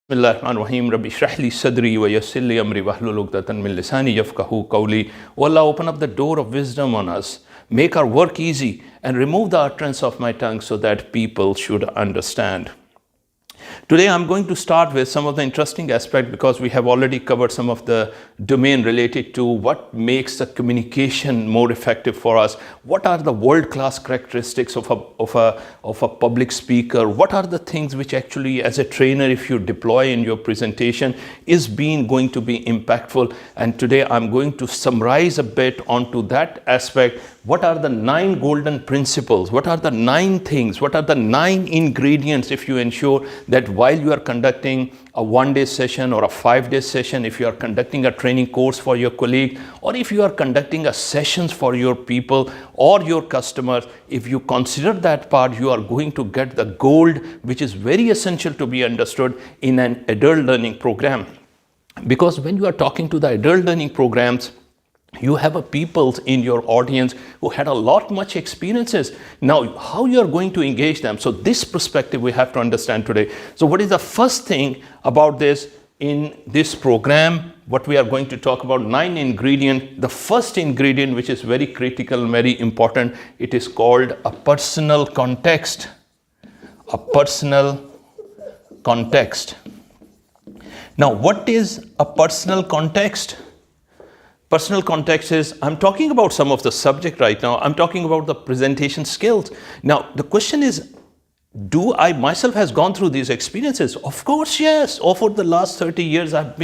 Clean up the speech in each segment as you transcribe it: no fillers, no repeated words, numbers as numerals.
Bismillahirrahmanirrahim. Rabbi shrah li sadri wa yassir li amri wahlul 'uqdatan min lisani yafqahu qawli. O Allah, open up the door of wisdom on us. Make our work easy and remove the utterance of my tongue so that people should understand. Today I'm going to start with some of the interesting aspects because we have already covered some of the domain related to what makes the communication more effective for us. What are the world-class characteristics of a public speaker? What are the things which actually as a trainer, if you deploy in your presentation, is going to be impactful? And today I'm going to summarize a bit onto that aspect. What are the 9 golden principles? What are the 9 things? What are the 9 ingredients if you ensure that while you are conducting a 1-day session or a 5-day session, if you are conducting a training course for your colleague, or if you are conducting a sessions for your people or your customers, if you consider that part, you are going to get the gold, which is very essential to be understood in an adult learning program. Because when you are talking to the adult learning programs, you have a people in your audience who had a lot much experiences. Now, how you are going to engage them? So this perspective we have to understand today. So what is the first thing about this in this program? What we are going to talk about, 9 ingredients. The first ingredient, which is very critical, very important, it is called a personal context. A personal context. Now, what is a personal context? Personal context is, I'm talking about some of the subject right now. I'm talking about the presentation skills. Now, the question is, do I myself has gone through these experiences? Of course, yes. Over the last 30 years, I've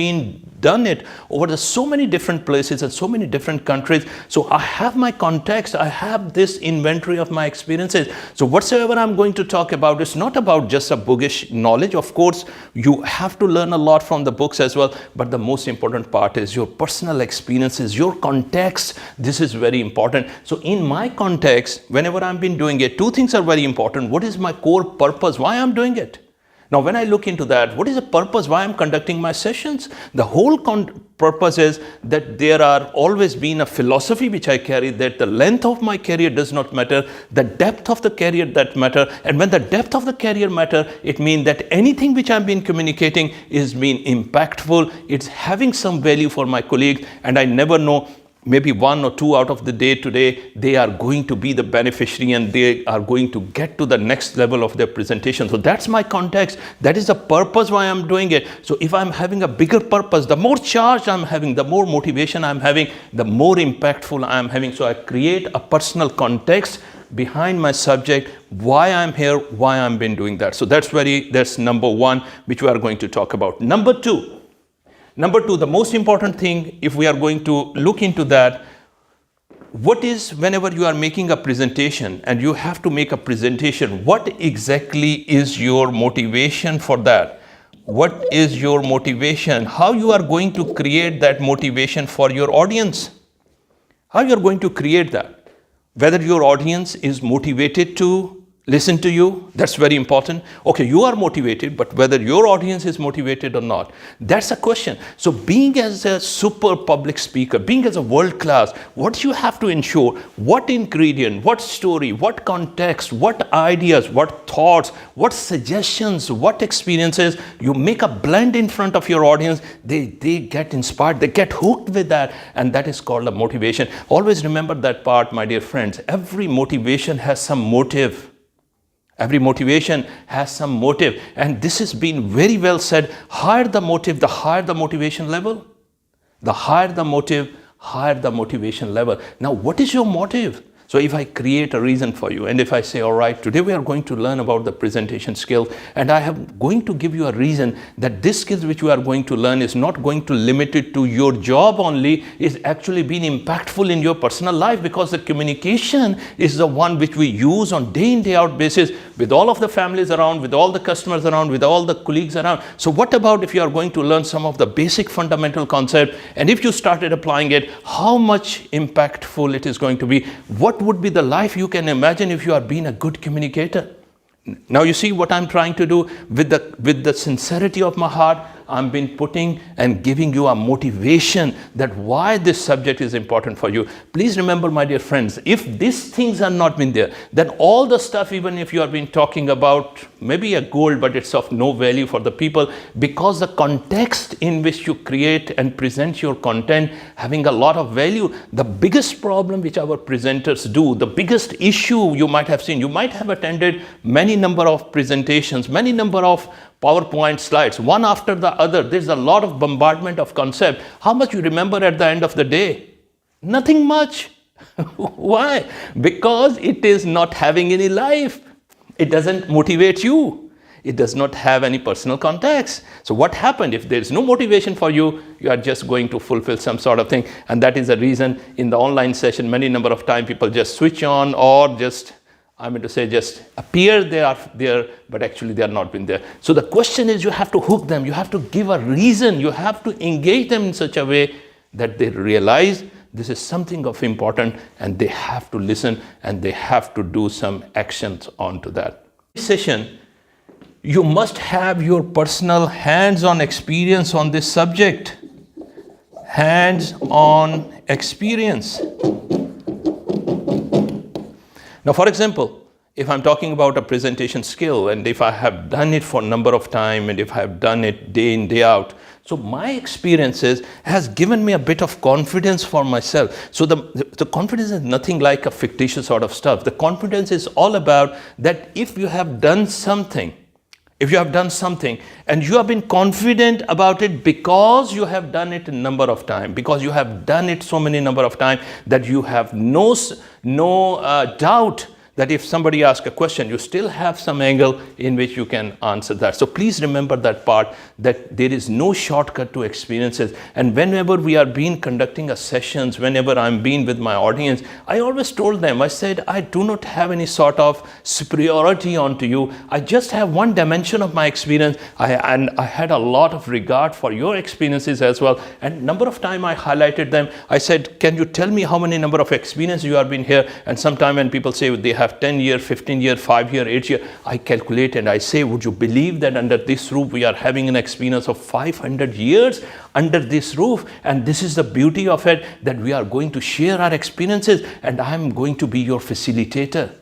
done it over so many different places and so many different countries. So I have my context. I have this inventory of my experiences. So whatsoever I'm going to talk about, it's not about just a bookish knowledge. Of course, you have to learn a lot from the books as well. But the most important part is your personal experiences, your context. This is very important. So in my context, whenever I've been doing it, 2 things are very important. What is my core purpose, why I'm doing it? Now, when I look into that, what is the purpose why I'm conducting my sessions? The whole purpose is that there are always been a philosophy which I carry, that the length of my career does not matter, the depth of the career that matter. And when the depth of the career matter, it means that anything which I've been communicating is being impactful, it's having some value for my colleagues, and I never know, maybe 1 or 2 out of the day today, they are going to be the beneficiary and they are going to get to the next level of their presentation. So that's my context. That is the purpose why I'm doing it. So if I'm having a bigger purpose, the more charge I'm having, the more motivation I'm having, the more impactful I'm having. So I create a personal context behind my subject, why I'm here, why I've been doing that. So that's number 1, which we are going to talk about. Number 2, the most important thing, if we are going to look into that, what is, whenever you are making a presentation and you have to make a presentation, what exactly is your motivation for that? What is your motivation? How you are going to create that motivation for your audience? How you are going to create that? Whether your audience is motivated to listen to you, that's very important. Okay, you are motivated, but whether your audience is motivated or not, that's a question. So being as a super public speaker, being as a world class, what you have to ensure, what ingredient, what story, what context, what ideas, what thoughts, what suggestions, what experiences, you make a blend in front of your audience, they get inspired, they get hooked with that, and that is called a motivation. Always remember that part, my dear friends. Every motivation has some motive. Every motivation has some motive, and this has been very well said. Higher the motive, the higher the motivation level. The higher the motive, higher the motivation level. Now, what is your motive? So if I create a reason for you, and if I say, all right, today we are going to learn about the presentation skills, and I am going to give you a reason that this skills which we are going to learn is not going to limit it to your job only, is actually being impactful in your personal life, because the communication is the one which we use on day in, day out basis with all of the families around, with all the customers around, with all the colleagues around. So what about if you are going to learn some of the basic fundamental concept, and if you started applying it, how much impactful it is going to be? What would be the life you can imagine if you are being a good communicator? Now you see what I'm trying to do with the sincerity of my heart. I've been putting and giving you a motivation that why this subject is important for you. Please remember, my dear friends, if these things are not been there, then all the stuff, even if you have been talking about maybe a gold, but it's of no value for the people, because the context in which you create and present your content having a lot of value. The biggest problem which our presenters do, the biggest issue you might have seen, you might have attended many number of presentations, many number of PowerPoint slides, one after the other. There's a lot of bombardment of concept. How much you remember at the end of the day? Nothing much. Why? Because it is not having any life. It doesn't motivate you. It does not have any personal context. So what happened? If there's no motivation for you, you are just going to fulfill some sort of thing. And that is the reason in the online session, many number of time people just switch on or just, I mean to say, just appear they are there, but actually they are not been there. So the question is, you have to hook them. You have to give a reason. You have to engage them in such a way that they realize this is something of important and they have to listen and they have to do some actions onto that. This session, you must have your personal hands-on experience on this subject. Hands-on experience. Now, for example, if I'm talking about a presentation skill and if I have done it for a number of time and if I have done it day in, day out, so my experiences has given me a bit of confidence for myself. So the confidence is nothing like a fictitious sort of stuff. The confidence is all about that if you have done something, and you have been confident about it because you have done it a number of times, because you have done it so many number of times that you have no doubt that if somebody asks a question, you still have some angle in which you can answer that. So please remember that part, that there is no shortcut to experiences. And whenever we are conducting a sessions, whenever I'm being with my audience, I always told them, I said, I do not have any sort of superiority onto you. I just have one dimension of my experience. And I had a lot of regard for your experiences as well. And number of time I highlighted them. I said, can you tell me how many number of experiences you have been here? And sometime when people say they have 10 year, 15 year, 5 year, 8 year, I calculate and I say, would you believe that under this roof we are having an experience of 500 years under this roof? And this is the beauty of it, that we are going to share our experiences and I am going to be your facilitator.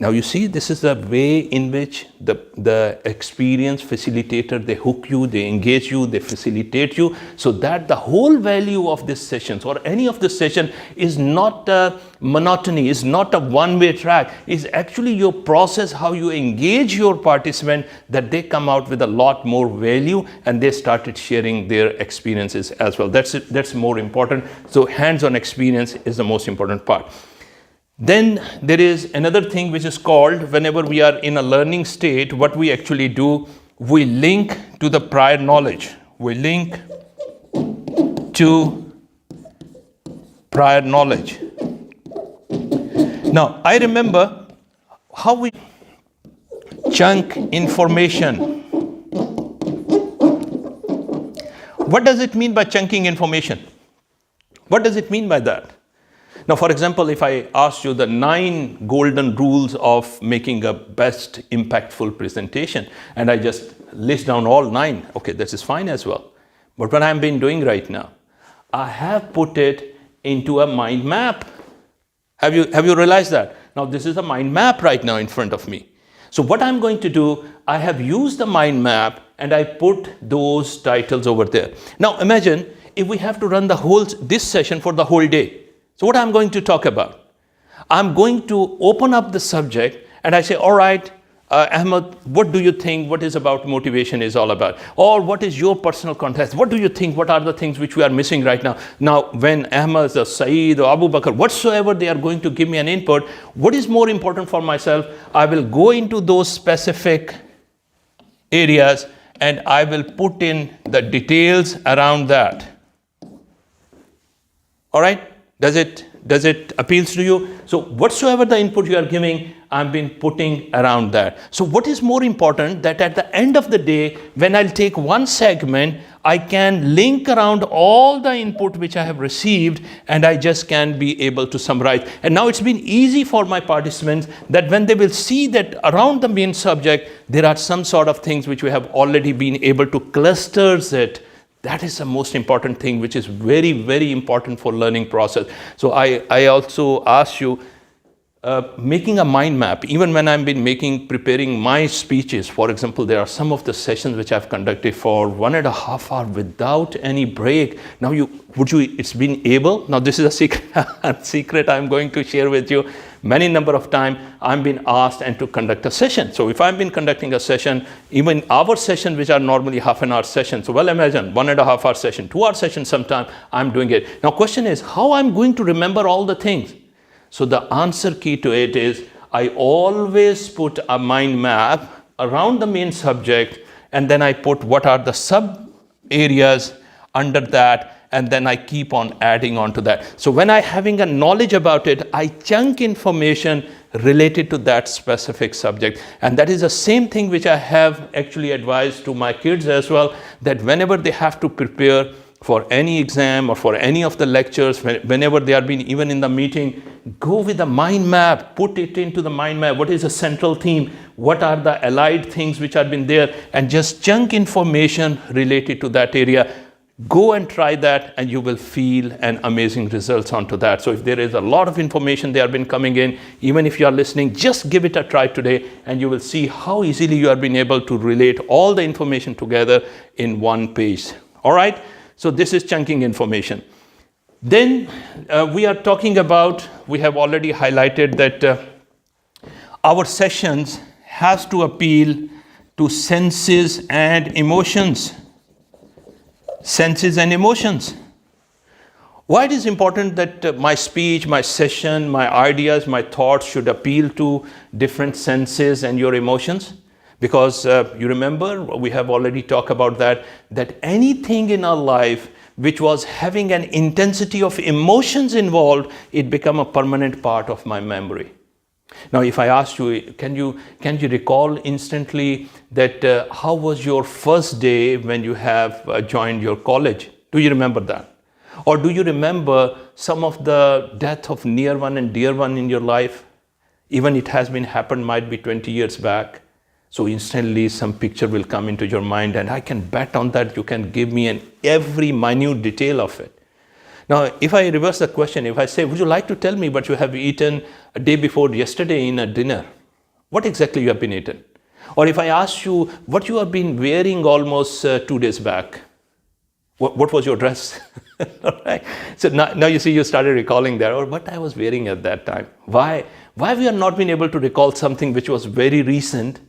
Now you see, this is the way in which the experienced facilitator, they hook you, they engage you, they facilitate you, so that the whole value of this sessions or any of the session is not a monotony, is not a one-way track, is actually your process, how you engage your participant, that they come out with a lot more value and they started sharing their experiences as well. That's more important. So hands-on experience is the most important part. Then there is another thing which is called, whenever we are in a learning state, what we actually do, we link to the prior knowledge. We link to prior knowledge. Now, I remember how we chunk information. What does it mean by chunking information? What does it mean by that? Now, for example, if I asked you the 9 golden rules of making a best impactful presentation, and I just list down all 9, okay, this is fine as well. But what I've been doing right now, I have put it into a mind map. Have you realized that? Now, this is a mind map right now in front of me. So what I'm going to do, I have used the mind map and I put those titles over there. Now, imagine if we have to run this session for the whole day. So what I'm going to talk about, I'm going to open up the subject and I say, all right, Ahmed, what do you think, what is about motivation is all about? Or what is your personal context? What do you think, what are the things which we are missing right now? Now, when Ahmed or Saeed or Abu Bakr, whatsoever they are going to give me an input, what is more important for myself? I will go into those specific areas and I will put in the details around that. All right? Does it appeals to you? So whatsoever the input you are giving, I've been putting around that. So what is more important, that at the end of the day, when I'll take one segment, I can link around all the input which I have received, and I just can be able to summarize. And now it's been easy for my participants that when they will see that around the main subject, there are some sort of things which we have already been able to clusters it. That is the most important thing, which is very, very important for learning process. So I also ask you, making a mind map, even when I've been preparing my speeches. For example, there are some of the sessions which I've conducted for 1.5 hours without any break. Now it's been able, now this is a secret I'm going to share with you. Many number of times I've been asked and to conduct a session. So if I've been conducting a session, even our session, which are normally half an hour session, so well, imagine 1.5 hour session, 2 hour session sometime, I'm doing it. Now question is, how I'm going to remember all the things? So the answer key to it is, I always put a mind map around the main subject, and then I put what are the sub areas under that, and then I keep on adding on to that. So when I having a knowledge about it, I chunk information related to that specific subject. And that is the same thing which I have actually advised to my kids as well, that whenever they have to prepare for any exam or for any of the lectures, whenever they are being even in the meeting, go with the mind map, put it into the mind map. What is the central theme? What are the allied things which have been there? And just chunk information related to that area. Go and try that, and you will feel an amazing results onto that. So if there is a lot of information they have been coming in, even if you are listening, just give it a try today, and you will see how easily you have been able to relate all the information together in one page. All right? So this is chunking information. Then we are talking about, we have already highlighted that our sessions has to appeal to senses and emotions. Senses and emotions. Why it is important that my speech, my session, my ideas, my thoughts should appeal to different senses and your emotions? Because you remember, we have already talked about that anything in our life which was having an intensity of emotions involved, it became a permanent part of my memory. Now, if I ask you, can you recall instantly that how was your first day when you have joined your college? Do you remember that? Or do you remember some of the death of near one and dear one in your life? Even it has been happened, might be 20 years back. So instantly some picture will come into your mind, and I can bet on that you can give me every minute detail of it. Now, if I reverse the question, if I say, would you like to tell me what you have eaten a day before yesterday in a dinner? What exactly you have been eaten? Or if I ask you what you have been wearing almost 2 days back, what was your dress? Right? So now you see, you started recalling that, or what I was wearing at that time. Why we have not been able to recall something which was very recent,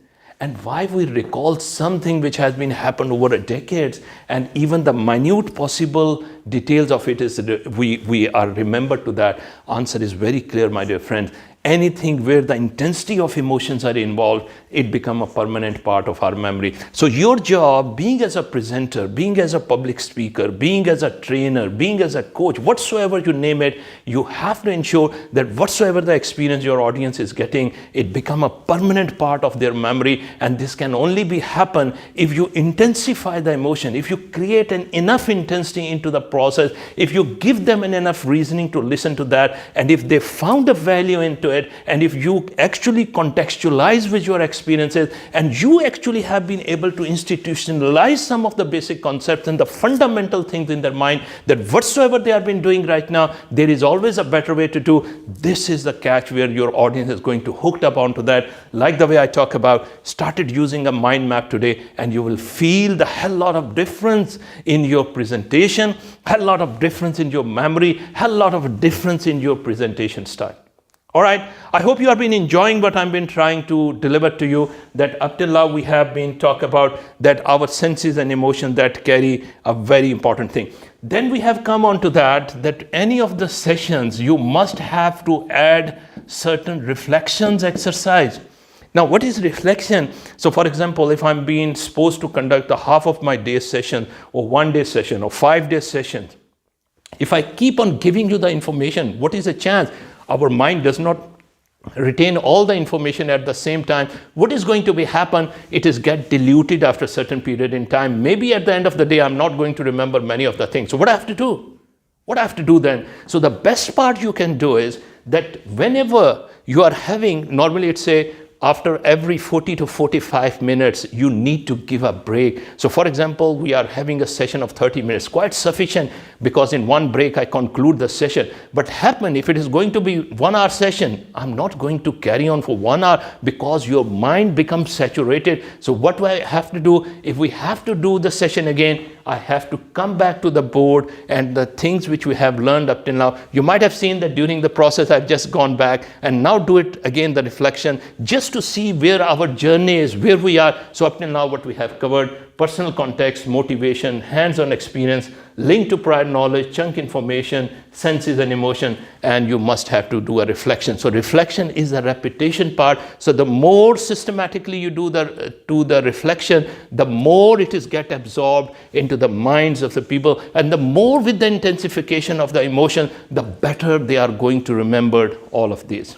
and why we recall something which has been happened over decades, and even the minute possible details of it is we are remembered to that. Answer is very clear, my dear friends. Anything where the intensity of emotions are involved, it becomes a permanent part of our memory. So your job, being as a presenter, being as a public speaker, being as a trainer, being as a coach, whatsoever you name it, you have to ensure that whatsoever the experience your audience is getting, it become a permanent part of their memory. And this can only be happen if you intensify the emotion, if you create enough intensity into the process, if you give them enough reasoning to listen to that, and if they found a value into it, and if you actually contextualize with your experiences, and you actually have been able to institutionalize some of the basic concepts and the fundamental things in their mind, that whatsoever they have been doing right now, there is always a better way to do. This is the catch where your audience is going to hooked up onto that. Like the way I talk about, started using a mind map today, and you will feel the hell lot of difference in your presentation, hell lot of difference in your memory, hell lot of difference in your presentation style. All right, I hope you have been enjoying what I've been trying to deliver to you, that up till now we have been talk about that our senses and emotions that carry a very important thing. Then we have come on to that any of the sessions you must have to add certain reflections exercise. Now, what is reflection? So for example, if I'm being supposed to conduct a half of my day session, or 1 day session, or 5 day sessions, if I keep on giving you the information, what is the chance? Our mind does not retain all the information at the same time, what is going to be happen? It is get diluted after a certain period in time. Maybe at the end of the day, I'm not going to remember many of the things. So what I have to do? What I have to do then? So the best part you can do is that whenever you are having, normally it's say after every 40 to 45 minutes, you need to give a break. So for example, we are having a session of 30 minutes, quite sufficient, because in one break I conclude the session. But happen if it is going to be 1 hour session, I'm not going to carry on for 1 hour because your mind becomes saturated. So what do I have to do? If we have to do the session again, I have to come back to the board and the things which we have learned up till now. You might have seen that during the process, I've just gone back and now do it again, the reflection, just to see where our journey is, where we are. So up till now, what we have covered: personal context, motivation, hands-on experience, link to prior knowledge, chunk information, senses and emotion, and you must have to do a reflection. So reflection is the repetition part. So the more systematically you do the reflection, the more it is get absorbed into the minds of the people, and the more with the intensification of the emotion, the better they are going to remember all of these.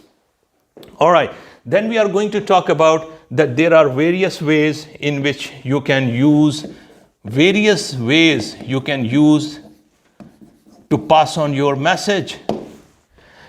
All right, then we are going to talk about that there are various ways in which you can use, to pass on your message.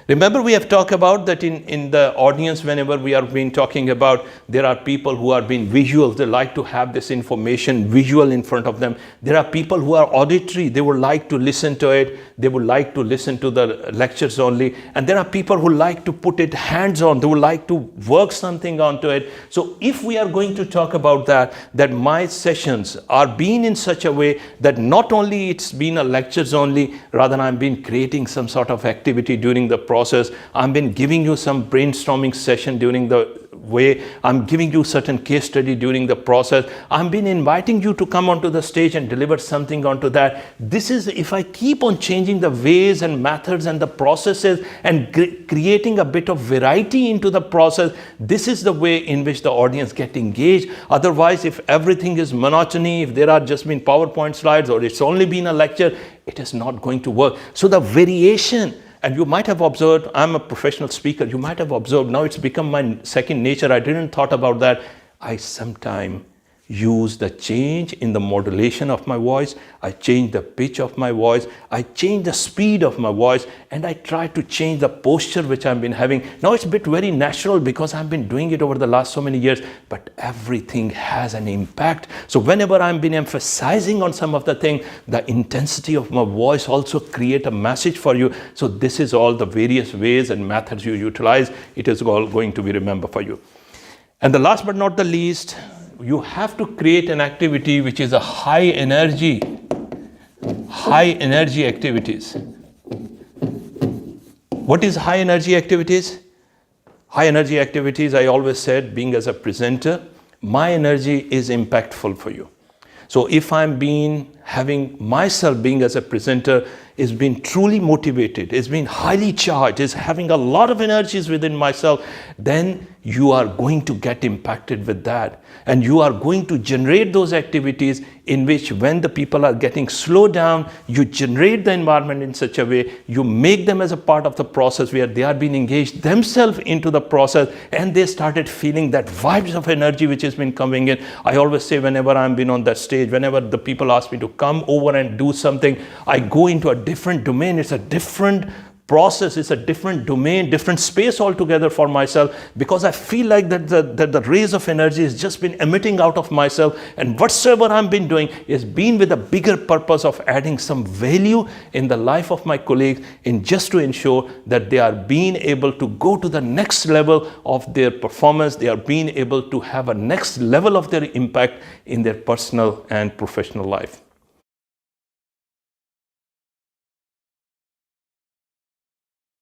Remember, we have talked about that in the audience, whenever we are been talking about, there are people who are being visual. They like to have this information visual in front of them. There are people who are auditory. They would like to listen to it. They would like to listen to the lectures only. And there are people who like to put it hands-on. They would like to work something onto it. So if we are going to talk about that my sessions are being in such a way that not only it's been a lectures only, rather I'm been creating some sort of activity during the process. I've been giving you some brainstorming session during the way. I'm giving you certain case study during the process. I've been inviting you to come onto the stage and deliver something onto that. This is, if I keep on changing the ways and methods and the processes and creating a bit of variety into the process, this is the way in which the audience get engaged. Otherwise, if everything is monotony, if there are just been PowerPoint slides or it's only been a lecture, it is not going to work. So the variation. And you might have observed, I'm a professional speaker, you might have observed, now it's become my second nature. I didn't thought about that. I sometimes use the change in the modulation of my voice. I change the pitch of my voice. I change the speed of my voice, and I try to change the posture which I've been having. Now it's a bit very natural because I've been doing it over the last so many years, but everything has an impact. So whenever I've been emphasizing on some of the thing, the intensity of my voice also create a message for you. So this is all the various ways and methods you utilize. It is all going to be remembered for you. And the last but not the least, you have to create an activity which is a high energy activities. What is high energy activities? High energy activities, I always said, being as a presenter, my energy is impactful for you. So if I'm having myself being as a presenter is being truly motivated, is being highly charged, is having a lot of energies within myself, then you are going to get impacted with that. And you are going to generate those activities in which when the people are getting slowed down, you generate the environment in such a way, you make them as a part of the process where they are being engaged themselves into the process, and they started feeling that vibes of energy which has been coming in. I always say, whenever I'm been on that stage, whenever the people ask me to come over and do something, I go into a different domain. It's a different process, it's a different domain, different space altogether for myself, because I feel like that the rays of energy has just been emitting out of myself, and whatsoever I've been doing is been with a bigger purpose of adding some value in the life of my colleagues, in just to ensure that they are being able to go to the next level of their performance, they are being able to have a next level of their impact in their personal and professional life.